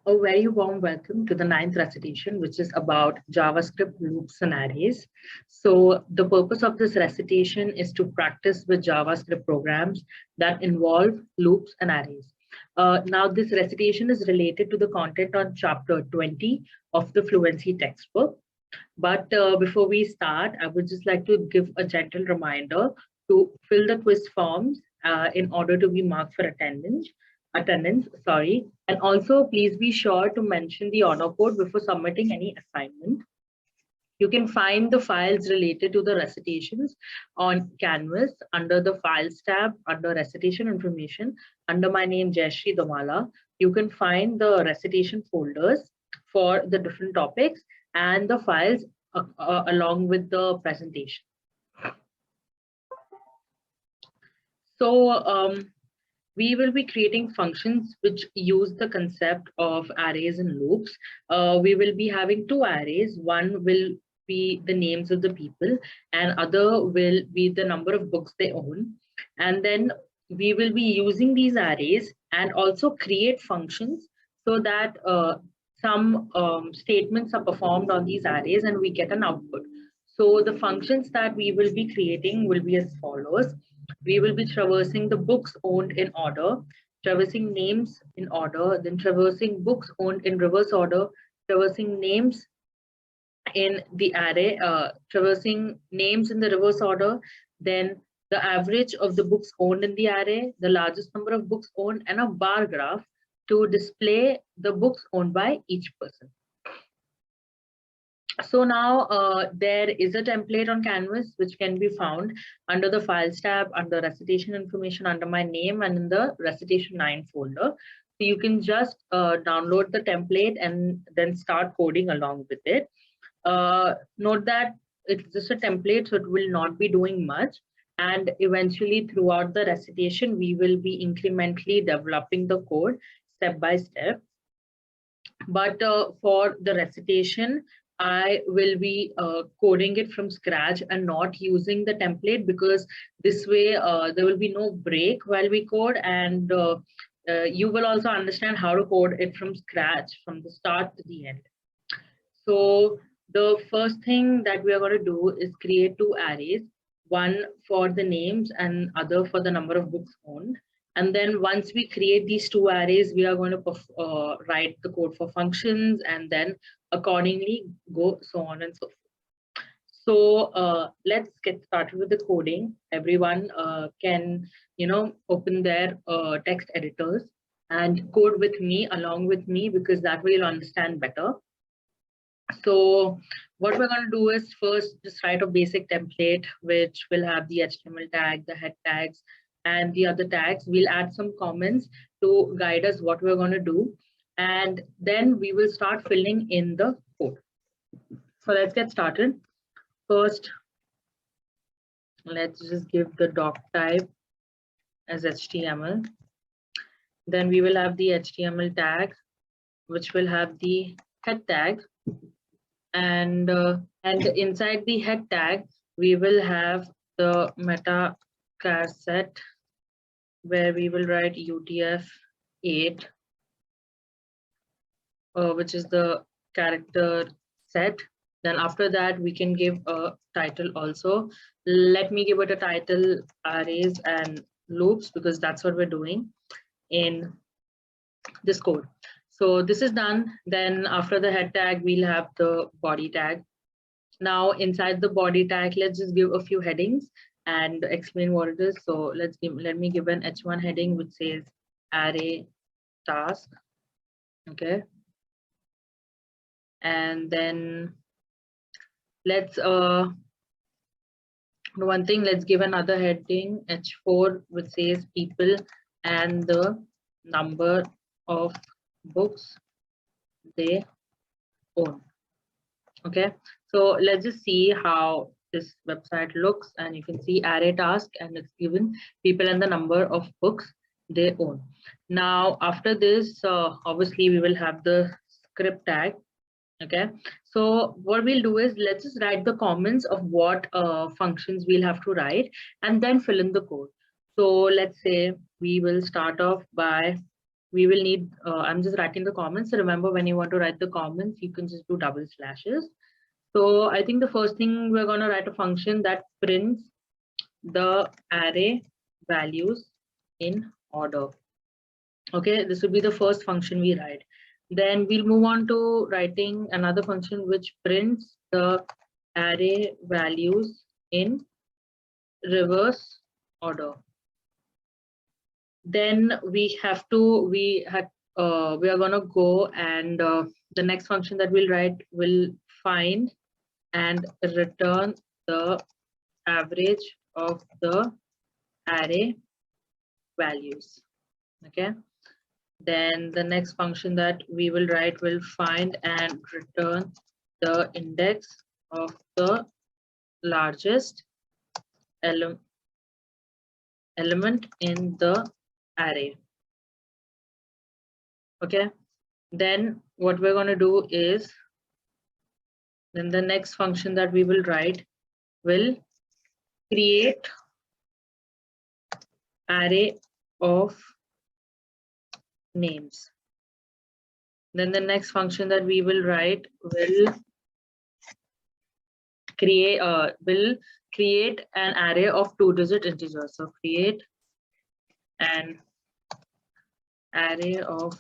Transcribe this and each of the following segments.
A very warm welcome to the ninth recitation, which is about JavaScript loops and arrays. So the purpose of this recitation is to practice with JavaScript programs that involve loops and arrays. Now, this recitation is related to the content on chapter 20 of the Fluency textbook. But before we start, I would just like to give a gentle reminder to fill the quiz forms in order to be marked for attendance, sorry. And also please be sure to mention the honor code before submitting any assignment. You can find the files related to the recitations on Canvas under the Files tab, under Recitation Information, under my name, Jayashree Damala. You can find the recitation folders for the different topics and the files along with the presentation. So we will be creating functions which use the concept of arrays and loops. We will be having two arrays. One will be the names of the people and other will be the number of books they own. And then we will be using these arrays and also create functions so that some statements are performed on these arrays and we get an output. So the functions that we will be creating will be as follows. We will be traversing the books owned in order, traversing names in order, then traversing books owned in reverse order, traversing names in the array, traversing names in the reverse order, then the average of the books owned in the array, the largest number of books owned, and a bar graph to display the books owned by each person. So now there is a template on Canvas which can be found under the Files tab, under Recitation Information, under my name, and in the Recitation 9 folder. So you can just download the template and then start coding along with it. Note that it's just a template, so it will not be doing much. And eventually throughout the recitation, we will be incrementally developing the code step by step. But for the recitation, I will be coding it from scratch and not using the template, because this way there will be no break while we code, and you will also understand how to code it from scratch from the start to the end. So the first thing that we are going to do is create two arrays, one for the names and other for the number of books owned. And then once we create these two arrays, we are going to write the code for functions and then accordingly go so on and so forth. So let's get started with the coding. Everyone can, open their text editors and code with me, along with me, because that way you'll understand better. So what we're going to do is first just write a basic template, which will have the HTML tag, the head tags, and the other tags. We'll add some comments to guide us what we're going to do. And then we will start filling in the code. So let's get started. First, let's just give the doc type as HTML. Then we will have the HTML tag, which will have the head tag. And inside the head tag, we will have the meta char set, where we will write UTF-8, which is the character set. Then after that, we can give a title also. Let me give it a title, arrays and loops, because that's what we're doing in this code. So this is done. Then after the head tag, we'll have the body tag. Now inside the body tag, let's just give a few headings and explain what it is. So let me give an H1 heading which says array task. Okay. And then let's one thing, let's give another heading H4 which says people and the number of books they own. Okay, so let's just see how this website looks, and you can see array task and it's given people and the number of books they own. Now after this, obviously we will have the script tag. Okay, so what we'll do is let's just write the comments of what functions we'll have to write and then fill in the code. So let's say we will start off by we will need, I'm just writing the comments. So remember, when you want to write the comments, you can just do double slashes. So I think the first thing, we're going to write a function that prints the array values in order. Okay, this will be the first function we write. Then we'll move on to writing another function which prints the array values in reverse order. Then we are going to go and the next function that we'll write will find and return the average of the array values. Okay, then the next function that we will write will find and return the index of the largest element in the array. Okay, then what we're going to do is, then the next function that we will write will create array of names. Then the next function that we will write will create an array of 2-digit integers. So create an array of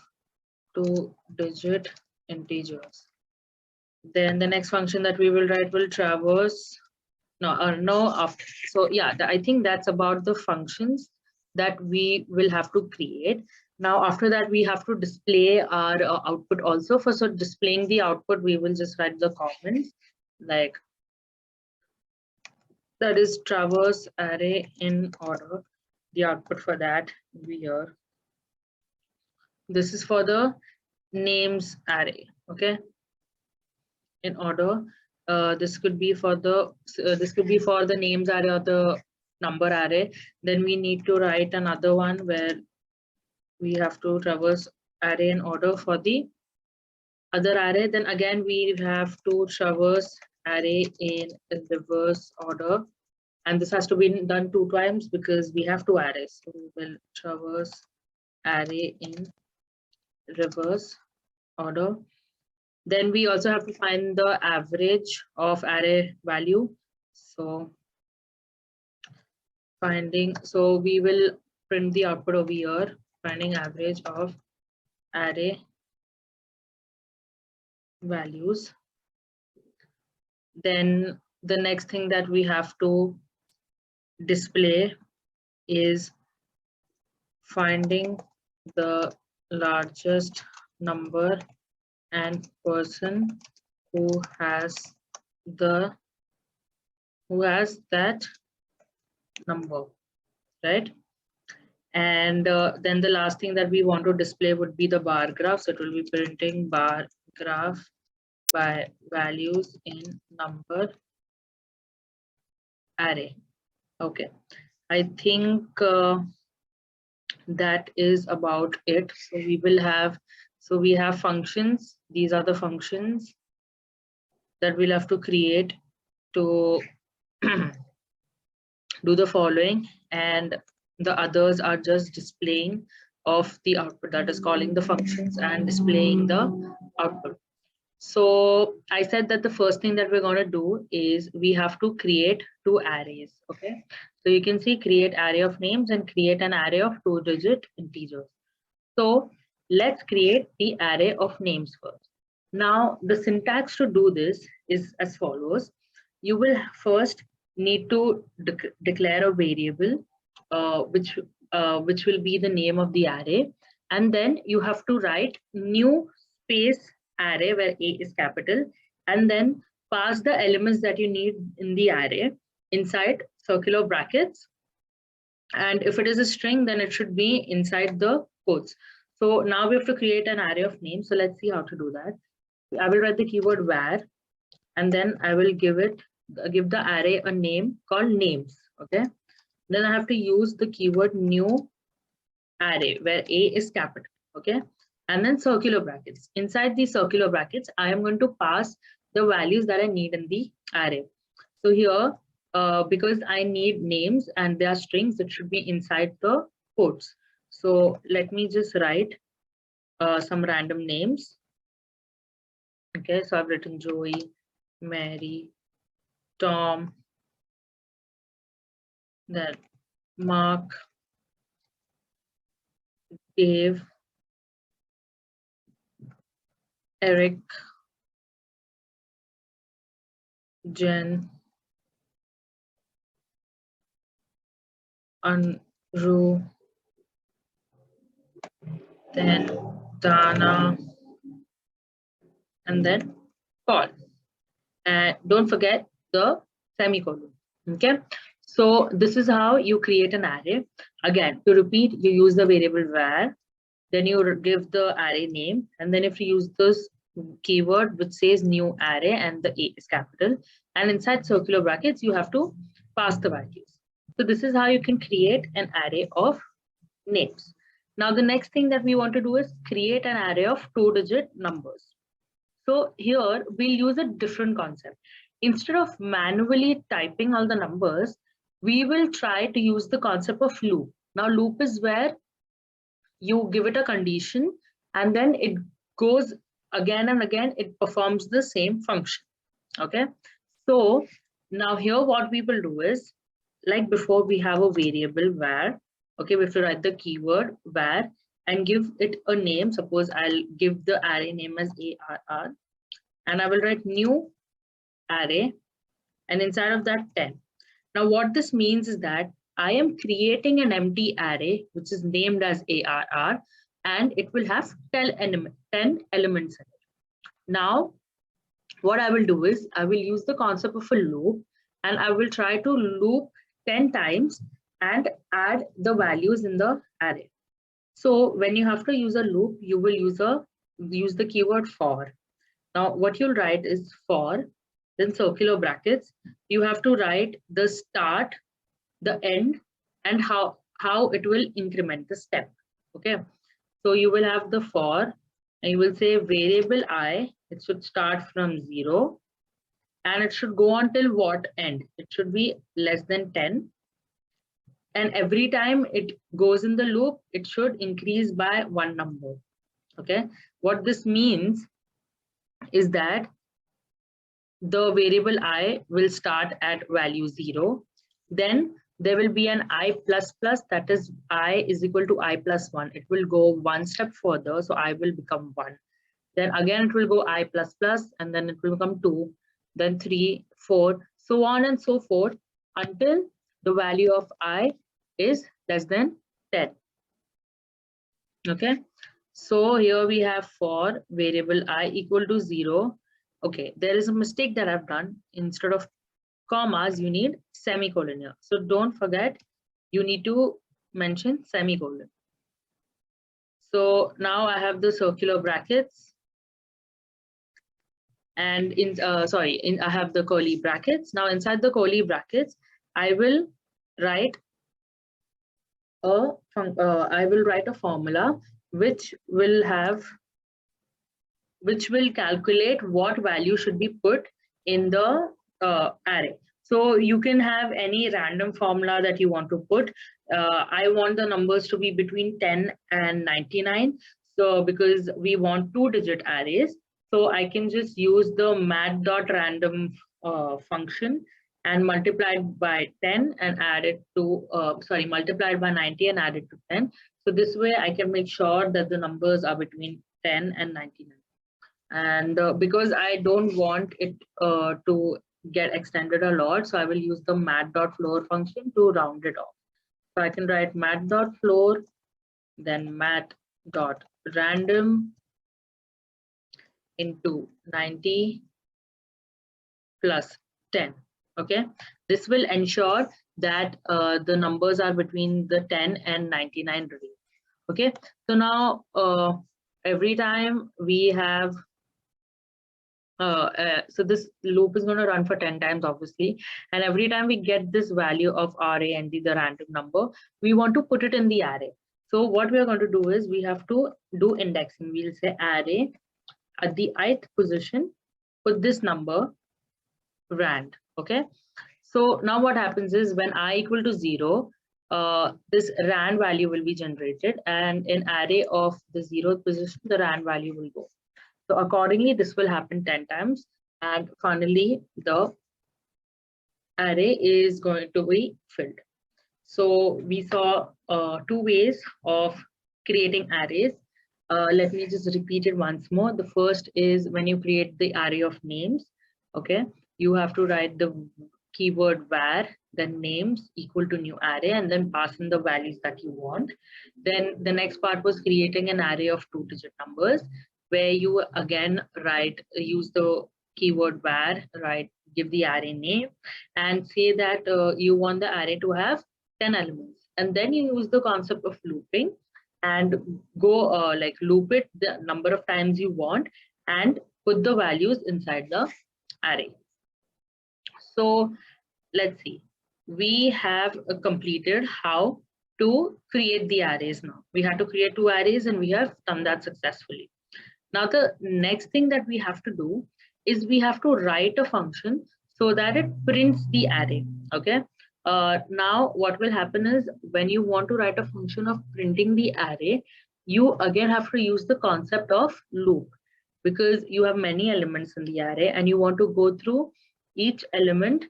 2-digit integers. Then the next function that we will write will traverse. So yeah, I think that's about the functions that we will have to create. Now after that, we have to display our output also. For so displaying the output, we will just write the comments like that is traverse array in order. The output for that will be here. This is for the names array. Okay, in order. This could be for the names array or the number array. Then we need to write another one where we have to traverse array in order for the other array. Then again we have to traverse array in reverse order, and this has to be done 2 times because we have 2 arrays. So we will traverse array in reverse order. Then we also have to find the average of array value. So we will print the output over here, finding average of array values. Then the next thing that we have to display is finding the largest number and person who has that number, right? And then the last thing that we want to display would be the bar graph. So it will be printing bar graph by values in number array. Okay, I think that is about it. So we have functions. These are the functions that we'll have to create to do the following, and the others are just displaying of the output, that is calling the functions and displaying the output. So I said that the first thing that we're going to do is we have to create 2 arrays. Okay, so you can see create array of names and create an array of 2-digit integers. So let's create the array of names first. Now the syntax to do this is as follows. You will first need to declare a variable which will be the name of the array, and then you have to write new space array where A is capital, and then pass the elements that you need in the array inside circular brackets, and if it is a string, then it should be inside the quotes. So now we have to create an array of names. So let's see how to do that. I will write the keyword var, and then I will give the array a name called names. Okay, then I have to use the keyword new array where A is capital. Okay, and then circular brackets. Inside these circular brackets, I am going to pass the values that I need in the array. So here, because I need names and they are strings, it should be inside the quotes. So let me just write some random names. Okay, so I've written Joey, Mary, Tom, then Mark, Dave, Eric, Jen, Andrew, then Dana, and then Paul. And don't forget the semicolon. Okay, so this is how you create an array. Again, to repeat, you use the variable var, then you give the array name, and then if you use this keyword which says new array and the A is capital, and inside circular brackets you have to pass the values. So this is how you can create an array of names. Now the next thing that we want to do is create an array of 2-digit numbers. So here we'll use a different concept. Instead of manually typing all the numbers, we will try to use the concept of loop. Now loop is where you give it a condition and then it goes again and again, it performs the same function. Okay, so now here what we will do is, like before, we have a variable var. Okay, we have to write the keyword var and give it a name. Suppose I'll give the array name as ARR, and I will write new array, and inside of that 10. Now what this means is that I am creating an empty array which is named as ARR, and it will have 10 elements in it. Now what I will do is I will use the concept of a loop, and I will try to loop 10 times and add the values in the array. So when you have to use a loop, you will use the keyword for. Now what you'll write is for, then circular brackets. You have to write the start, the end, and how it will increment the step. Okay, so you will have the for, and you will say variable I, it should start from 0, and it should go on till what end? It should be less than 10. And every time it goes in the loop, it should increase by one number. Okay, what this means is that the variable I will start at value 0. Then there will be an I plus plus, that is I is equal to I plus 1. It will go one step further, so I will become 1. Then again it will go I plus plus, and then it will become 2, then 3, 4, so on and so forth until the value of I is less than 10. Okay, so here we have for variable I equal to 0. Okay, there is a mistake that I've done. Instead of commas, you need semicolon here. So don't forget, you need to mention semicolon. So now I have the circular brackets, and I have the curly brackets. Now inside the curly brackets, I will write a formula which will calculate what value should be put in the array. So you can have any random formula that you want to put. I want the numbers to be between 10 and 99. So because we want 2-digit arrays, so I can just use the mat.random function and multiply it by 10 and add it to, multiply it by 90 and add it to 10. So this way I can make sure that the numbers are between 10 and 99. And because I don't want it to get extended a lot, so I will use the mat.floor function to round it off. So I can write mat.floor, then mat.random into 90 plus 10. Okay, this will ensure that the numbers are between the 10 and 99 range. Okay, so now every time we have so this loop is going to run for 10 times, obviously, and every time we get this value of array and the random number, we want to put it in the array. So what we are going to do is we have to do indexing. We'll say array at the ith position, put this number rand. Okay, so now what happens is when I equal to 0, this rand value will be generated, and in array of the 0th position, the rand value will go. So accordingly, this will happen 10 times, and finally the array is going to be filled. So we saw two ways of creating arrays. Let me just repeat it once more. The first is when you create the array of names, okay, you have to write the keyword var, then names equal to new array, and then pass in the values that you want. Then the next part was creating an array of 2-digit numbers, where you again use the keyword var, give the array name, and say that you want the array to have 10 elements, and then you use the concept of looping and go like loop it the number of times you want and put the values inside the array. So let's see, we have completed how to create the arrays. Now we had to create 2 arrays and we have done that successfully. Now the next thing that we have to do is we have to write a function so that it prints the array. Okay. Now what will happen is when you want to write a function of printing the array, you again have to use the concept of loop, because you have many elements in the array and you want to go through each element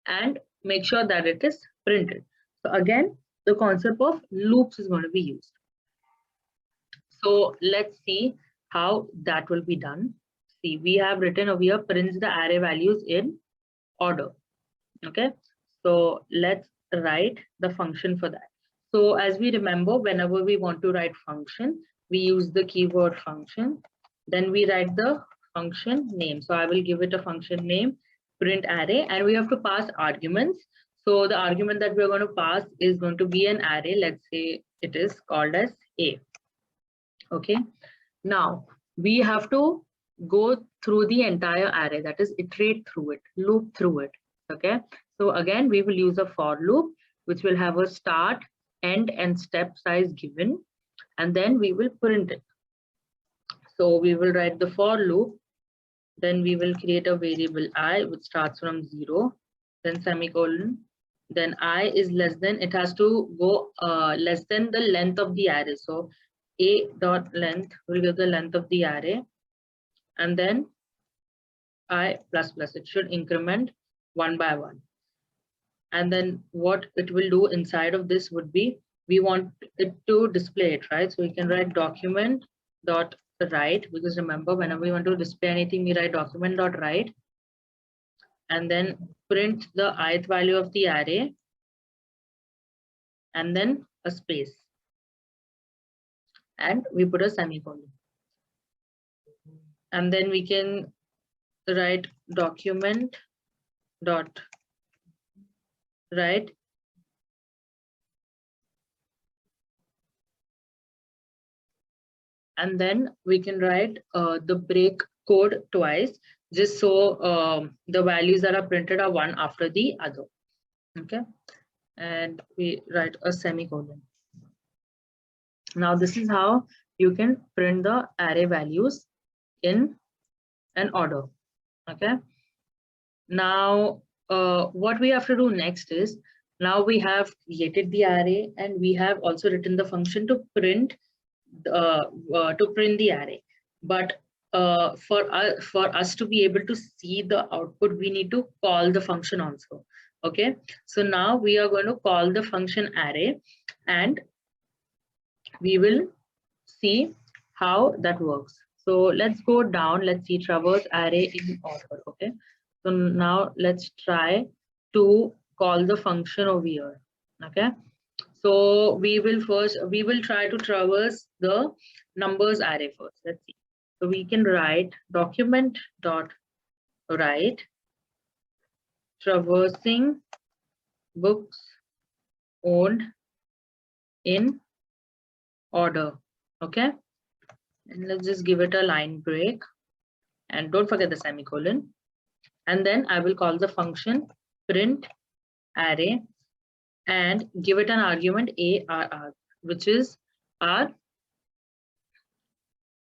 and make sure that it is printed. So again, the concept of loops is going to be used. So let's see how that will be done. See, we have written over here prints the array values in order. Okay, so let's write the function for that. So as we remember, whenever we want to write function, we use the keyword function, then we write the function name. So I will give it a function name, print array, and we have to pass arguments. So the argument that we're going to pass is going to be an array. Let's say it is called as A. Okay, now we have to go through the entire array, that is iterate through it, loop through it. Okay, so again we will use a for loop which will have a start, end, and step size given, and then we will print it. So we will write the for loop, then we will create a variable I which starts from 0, then semicolon, then I is less than, it has to go less than the length of the array. So a dot length will give the length of the array, and then I plus plus, it should increment 1 by 1. And then what it will do inside of this would be, we want it to display it, right? So we can write document dot write, because remember, whenever we want to display anything, we write document dot write, and then print the ith value of the array, and then a space, and we put a semicolon. And then we can write document dot write and then we can write the break code twice, just so the values that are printed are one after the other. Okay, and we write a semicolon. Now this is how you can print the array values in an order. Okay, now what we have to do next is, now we have created the array and we have also written the function to print the array. But for us to be able to see the output, we need to call the function also. Okay, so now we are going to call the function array and we will see how that works. So let's go down, let's see traverse array in order. Okay, so now let's try to call the function over here. Okay, so we will try to traverse the numbers array first. Let's see. So we can write document dot write traversing books owned in order. Okay, and let's just give it a line break, and don't forget the semicolon. And then I will call the function print array and give it an argument ARR, which is our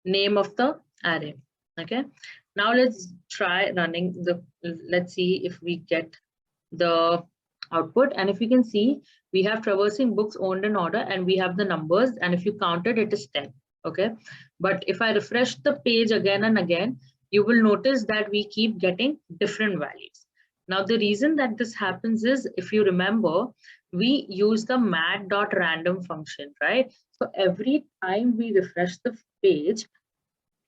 name of the array. Okay, now let's try running let's see if we get the output. And if you can see, we have traversing books owned in order and we have the numbers, and if you count it, it is 10. Okay, but if I refresh the page again and again, you will notice that we keep getting different values. Now the reason that this happens is, if you remember, we use the mat.random function, right? So every time we refresh the page,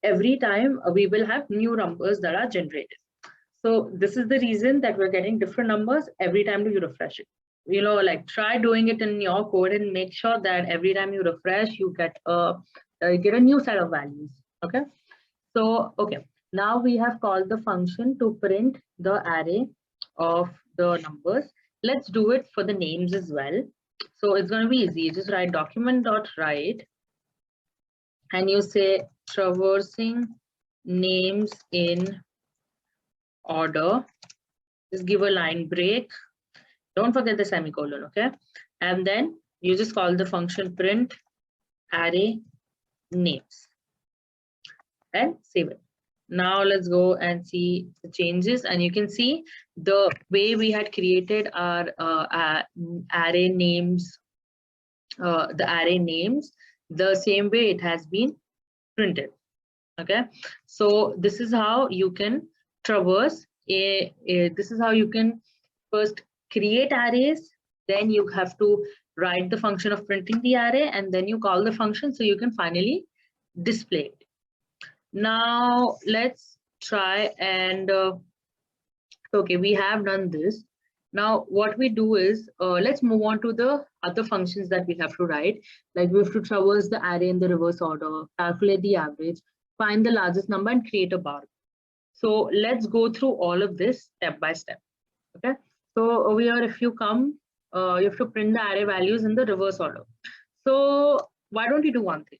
every time we will have new numbers that are generated. So this is the reason that we're getting different numbers every time you refresh it. You know, like try doing it in your code and make sure that every time you refresh, you get a new set of values. Okay. So, okay. Now we have called the function to print the array of the numbers. Let's do it for the names as well. So it's going to be easy. Just write document.write and you say traversing names in order. Just give a line break. Don't forget the semicolon, okay? And then you just call the function print array names and save it. Now let's go and see the changes, and you can see the way we had created our array names, the same way it has been printed. Okay, so this is how you can traverse this is how you can first create arrays, then you have to write the function of printing the array, and then you call the function so you can finally display it. Now let's try and okay, we have done this. Now what we do is, let's move on to the other functions that we have to write. Like we have to traverse the array in the reverse order, calculate the average, find the largest number, and create a bar. So let's go through all of this step by step. Okay, so over here, if you come, you have to print the array values in the reverse order. So why don't you do one thing?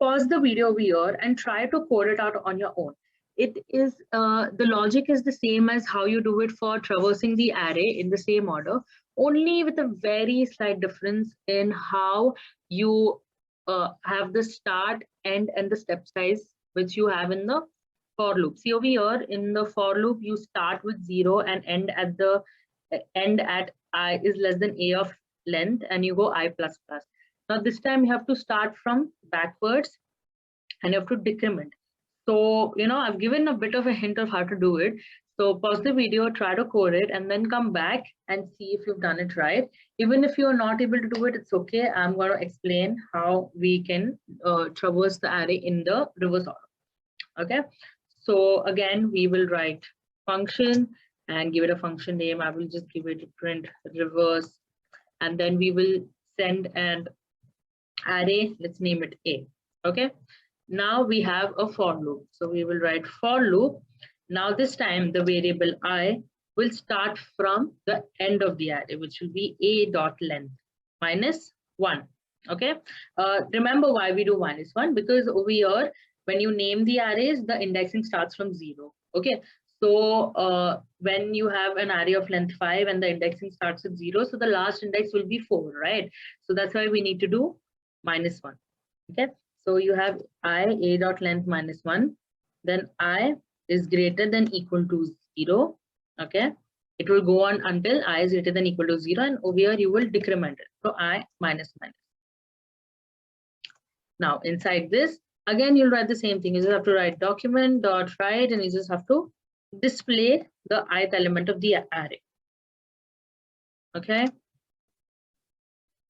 Pause the video over here and try to code it out on your own. It is the logic is the same as how you do it for traversing the array in the same order, only with a very slight difference in how you have the start, end, and the step size which you have in the for loop. See over here in the for loop, you start with 0 and end at the end at I is less than a of length, and you go I plus plus. Now this time you have to start from backwards and you have to decrement. So, you know, I've given a bit of a hint of how to do it. So pause the video, try to code it, and then come back and see if you've done it right. Even if you're not able to do it, it's okay. I'm going to explain how we can traverse the array in the reverse order. Okay. So again, we will write function and give it a function name. I will just give it a print reverse, and then we will send an array. Let's name it A. Okay. Now we have a for loop. So we will write for loop. Now this time the variable I will start from the end of the array, which will be a dot length minus 1. Okay. Remember why we do minus 1, because over here, when you name the arrays, the indexing starts from 0. Okay. So when you have an array of length 5 and the indexing starts at 0, so the last index will be 4, right? So that's why we need to do minus 1. Okay. So you have I a dot length minus 1, then I is greater than equal to 0. Okay. It will go on until I is greater than equal to 0, and over here you will decrement it. So I minus minus. Now inside this, again, you'll write the same thing. You just have to write document dot write, and you just have to display the ith element of the array. Okay.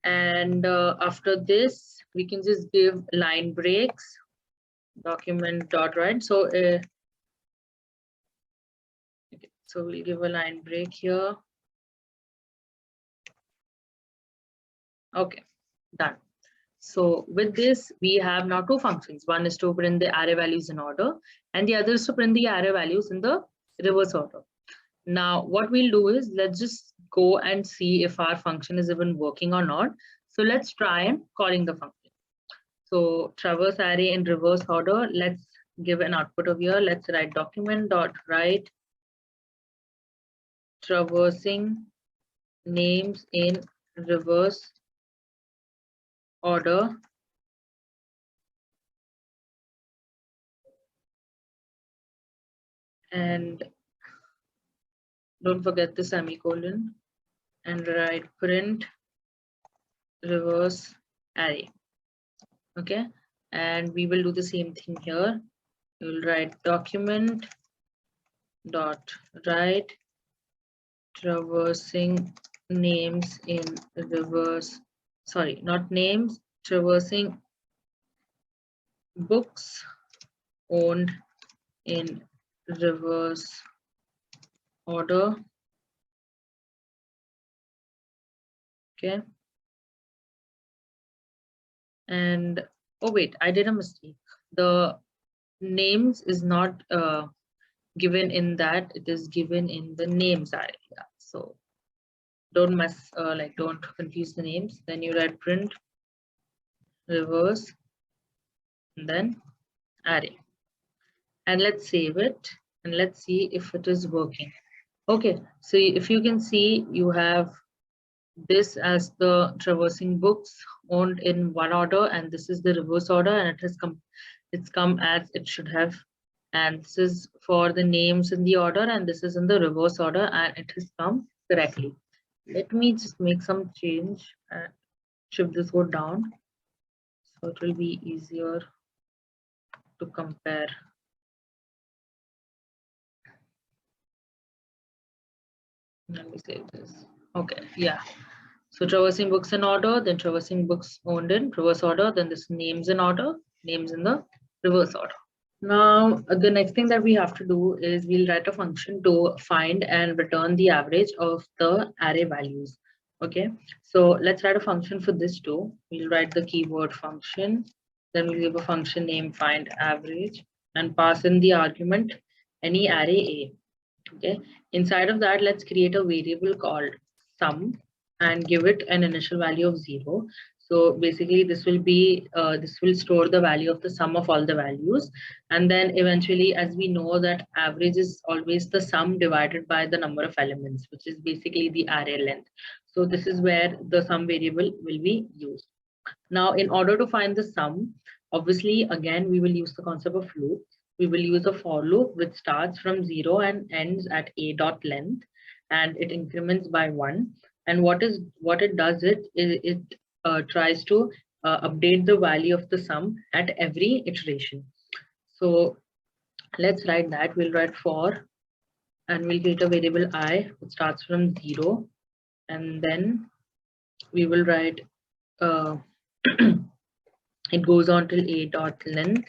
And after this, we can just give line breaks, document dot write. So okay, so we'll give a line break here. Okay, done. So with this, we have now two functions. One is to print the array values in order, and the other is to print the array values in the reverse order. Now what we'll do is, let's just go and see if our function is even working or not. So let's try and calling the function. So traverse array in reverse order. Let's give an output of here. Let's write document dot write traversing names in reverse order. And don't forget the semicolon. and write print reverse array. Okay, and we will do the same thing here. We will write document dot write traversing names in reverse, sorry, not names, traversing books owned in reverse order. Okay, and oh wait, I did a mistake. The names is not given in that, it is given in the names area. So don't mess don't confuse the names. Then you write print reverse and then array, and let's save it and let's see if it is working. Okay, so if you can see, you have this as the traversing books owned in one order, and this is the reverse order, and it's come as it should have. And this is for the names in the order, and this is in the reverse order, and it has come correctly. Let me just make some change and shift this go down, so it will be easier to compare. Let me save this. Okay, yeah. So traversing books in order, then traversing books owned in reverse order, then this names in order, names in the reverse order. Now, the next thing that we have to do is we'll write a function to find and return the average of the array values. Okay, so let's write a function for this too. We'll write the keyword function, then we'll give a function name find average and pass in the argument any array A. Okay, inside of that, let's create a variable called sum and give it an initial value of 0. So basically this will store the value of the sum of all the values, and then eventually, as we know that average is always the sum divided by the number of elements, which is basically the array length. So this is where the sum variable will be used. Now, in order to find the sum, obviously, again, we will use the concept of loop. We will use a for loop which starts from 0 and ends at a dot length, and it increments by 1. And what it does is it tries to update the value of the sum at every iteration. So let's write that. We'll write for, and we'll create a variable I which starts from 0, and then we will write it goes on till a dot length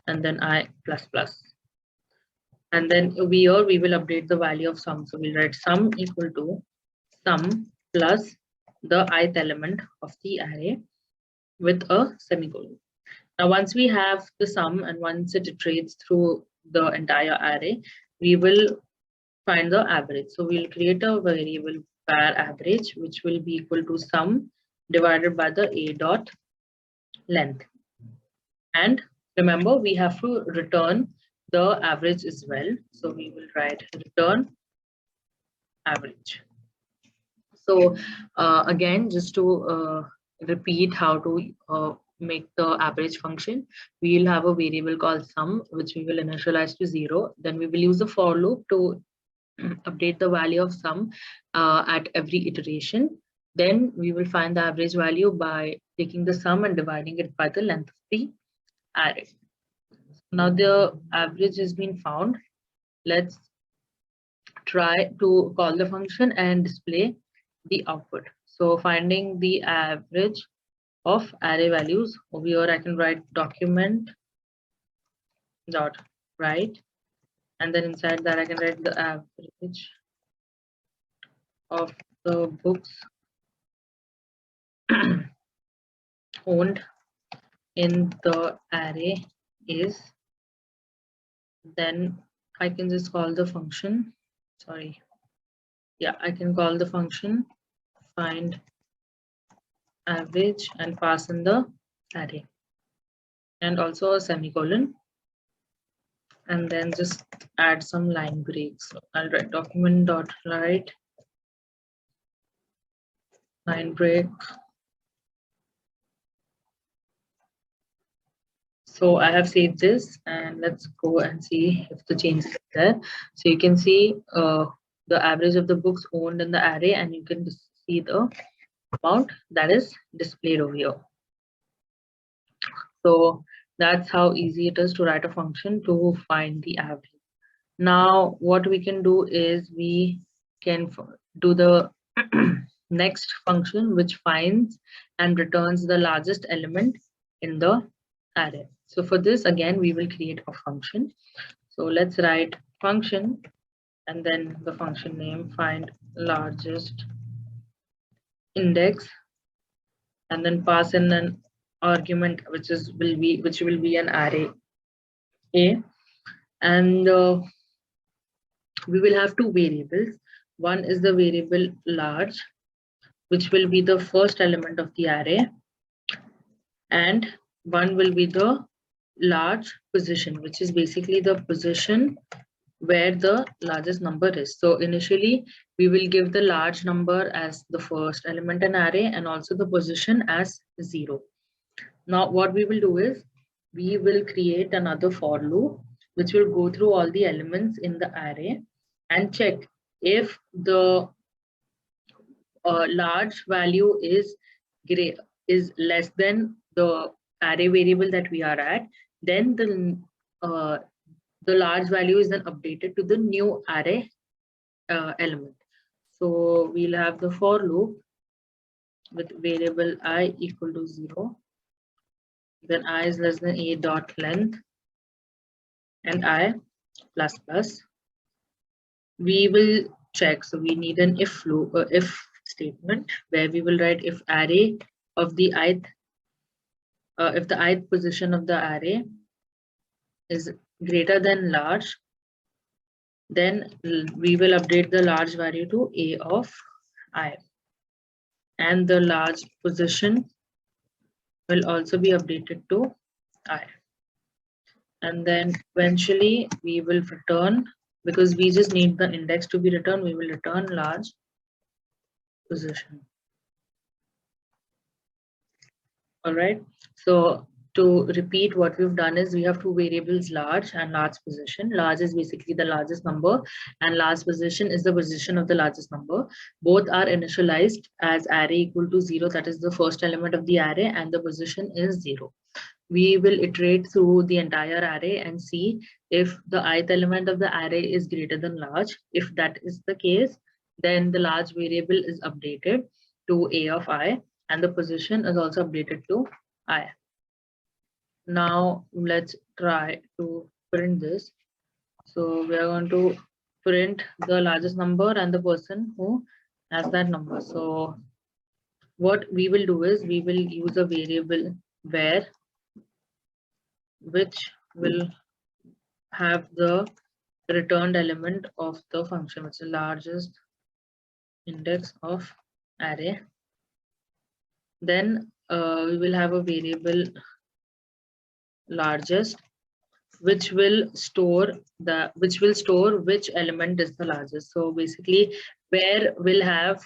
and then I plus plus. And then we will update the value of sum. So we'll write sum equal to sum plus the ith element of the array with a semicolon. Now, once we have the sum and once it iterates through the entire array, we will find the average. So we'll create a variable var average, which will be equal to sum divided by the a dot length. And remember, we have to return the average as well. So we will write return average. So again, just to repeat how to make the average function, we will have a variable called sum, which we will initialize to 0. Then we will use a for loop to update the value of sum at every iteration. Then we will find the average value by taking the sum and dividing it by the length of the array. Now the average has been found. Let's try to call the function and display the output. So finding the average of array values, over here I can write document dot write, and then inside that I can write the average of the books owned in the array is, then I can just call the function, sorry, yeah, I can call the function find average and pass in the array and also a semicolon, and then just add some line breaks. So I'll write document dot write line break. So I have saved this, and let's go and see if the change is there. So you can see the average of the books owned in the array, and you can see the amount that is displayed over here. So that's how easy it is to write a function to find the average. Now what we can do is we can do the next function, which finds and returns the largest element in the array. So for this, again, we will create a function. So let's write function and then the function name find largest index, and then pass in an argument which will be an array A, and we will have two variables. One is the variable large, which will be the first element of the array, and one will be the large position, which is basically the position where the largest number is. So initially we will give the large number as the first element in array and also the position as 0. Now what we will do is we will create another for loop which will go through all the elements in the array and check if the large value is less than the array variable that we are at, then the large value is then updated to the new array element. So we'll have the for loop with variable I equal to 0, then I is less than a dot length and I plus plus. We will check, so we need an if loop, if statement where we will write if array of the ith, if the ith position of the array is greater than large, then we will update the large value to a of I, and the large position will also be updated to I, and then eventually we will return, because we just need the index to be returned, we will return large position. All right, so to repeat, what we've done is we have two variables, large and large position. Large is basically the largest number and large position is the position of the largest number. Both are initialized as array equal to 0, that is the first element of the array, and the position is 0. We will iterate through the entire array and see if the ith element of the array is greater than large. If that is the case, then the large variable is updated to a of I and the position is also updated to I. Now let's try to print this. So we are going to print the largest number and the person who has that number. So what we will do is we will use a variable where, which will have the returned element of the function, which is largest index of array. Then we will have a variable largest, which will store which element is the largest. So basically where will have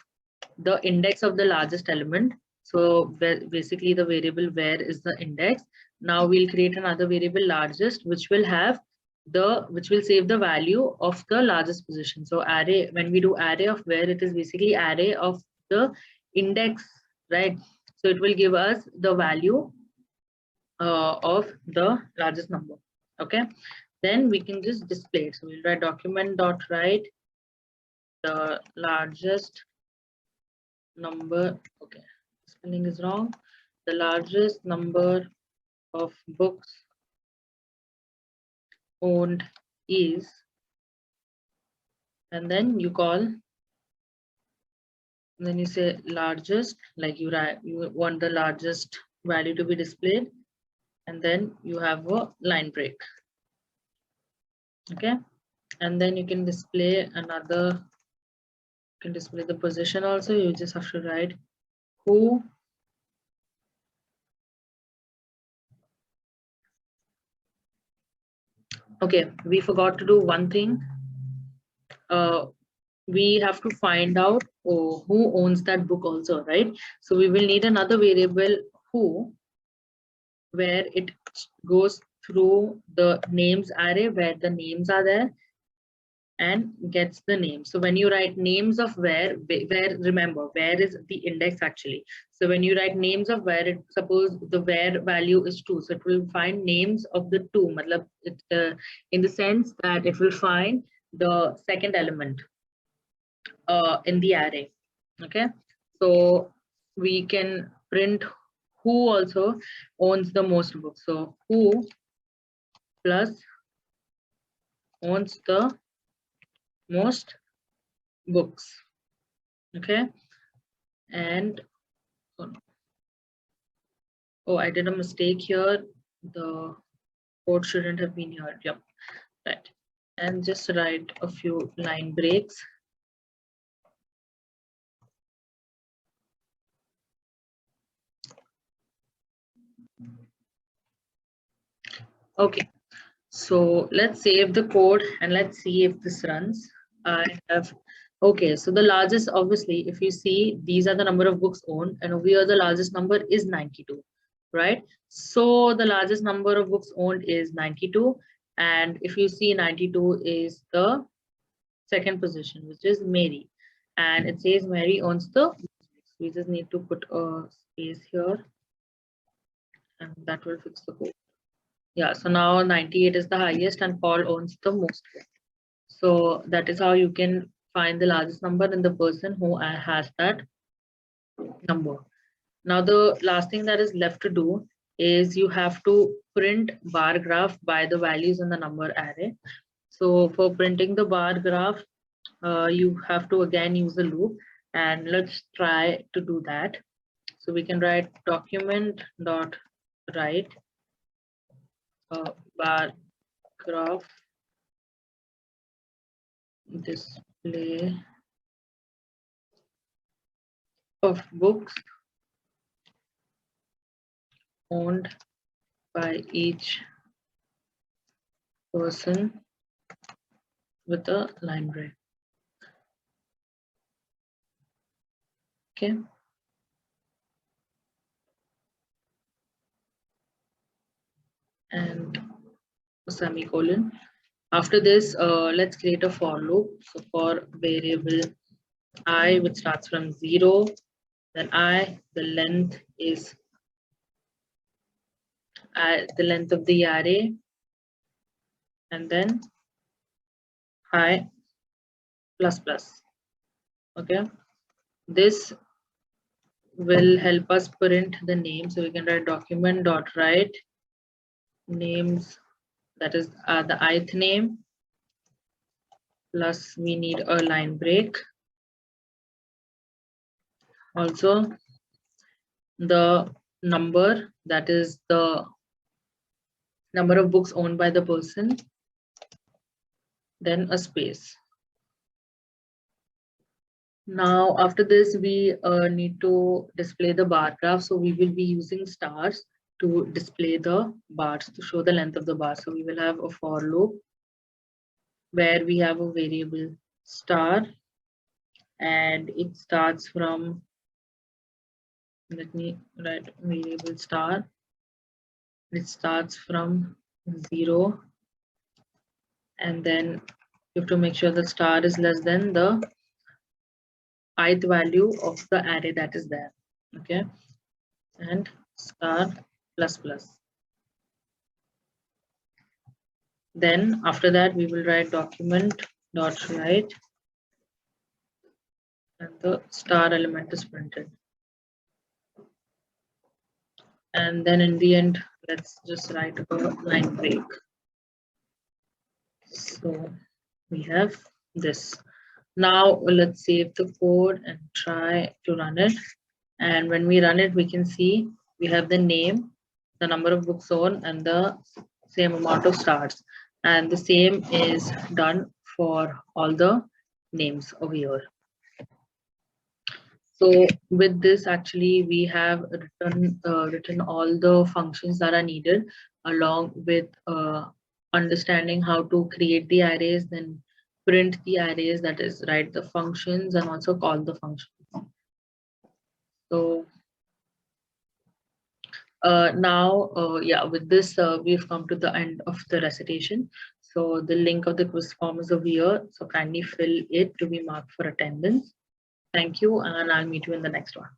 the index of the largest element. So basically the variable where is the index. Now we'll create another variable largest, which will save the value of the largest position. So array, when we do array of where, it is basically array of the index, right? So it will give us the value of the largest number. Okay, then we can just display it. So we'll write document.write the largest number. Okay, spelling is wrong. The largest number of books owned is, and then you call, and then you say largest, like you want the largest value to be displayed, and then you have a line break. Okay, and then you can display another, you can display the position also. You just have to write who okay, we forgot to do one thing. We have to find out who owns that book also, right? So we will need another variable who, where it goes through the names array where the names are there, and gets the name. So when you write names of where remember where is the index actually. So when you write names of where, suppose the where value is 2, so it will find names of the 2, matlab it, in the sense that it will find the second element in the array. Okay, so we can print who also owns the most books. So who plus owns the most books. Okay, and oh, I did a mistake here. The code shouldn't have been here. Yep, right. And just write a few line breaks. Okay, so let's save the code and let's see if this runs. I have, okay, so the largest, obviously, if you see, these are the number of books owned, and over here the largest number is 92, right? So the largest number of books owned is 92, and if you see, 92 is the second position, which is Mary, and it says Mary owns the, we just need to put a space here, and that will fix the code. Yeah, so now 98 is the highest and Paul owns the most. So that is how you can find the largest number in the person who has that number. Now the last thing that is left to do is you have to print bar graph by the values in the number array. So for printing the bar graph, you have to again use a loop, and let's try to do that. So we can write document dot write bar graph display of books owned by each person with a line break. Okay. And a semicolon. After this, let's create a for loop. So for variable I, which starts from 0, then I, the length is the length of the array, and then I plus plus. Okay, this will help us print the name. So we can write document dot write names, that is the ith name, plus we need a line break. Also the number, that is the number of books owned by the person, then a space. Now after this we need to display the bar graph, so we will be using stars to display the bars, to show the length of the bar. So we will have a for loop where we have a variable star, and it starts from, let me write variable star, it starts from 0, and then you have to make sure the star is less than the ith value of the array that is there. Okay, and star plus plus. Then after that we will write document dot write, and the star element is printed. And then in the end, let's just write a line break. So we have this. Now let's save the code and try to run it. And when we run it, we can see we have the name, the number of books owned, and the same amount of stars. And the same is done for all the names over here. So with this, actually, we have written all the functions that are needed, along with understanding how to create the arrays, then print the arrays, that is, write the functions, and also call the functions. So now, yeah, with this, we've come to the end of the recitation. So the link of the quiz form is over here. So kindly fill it to be marked for attendance. Thank you, and I'll meet you in the next one.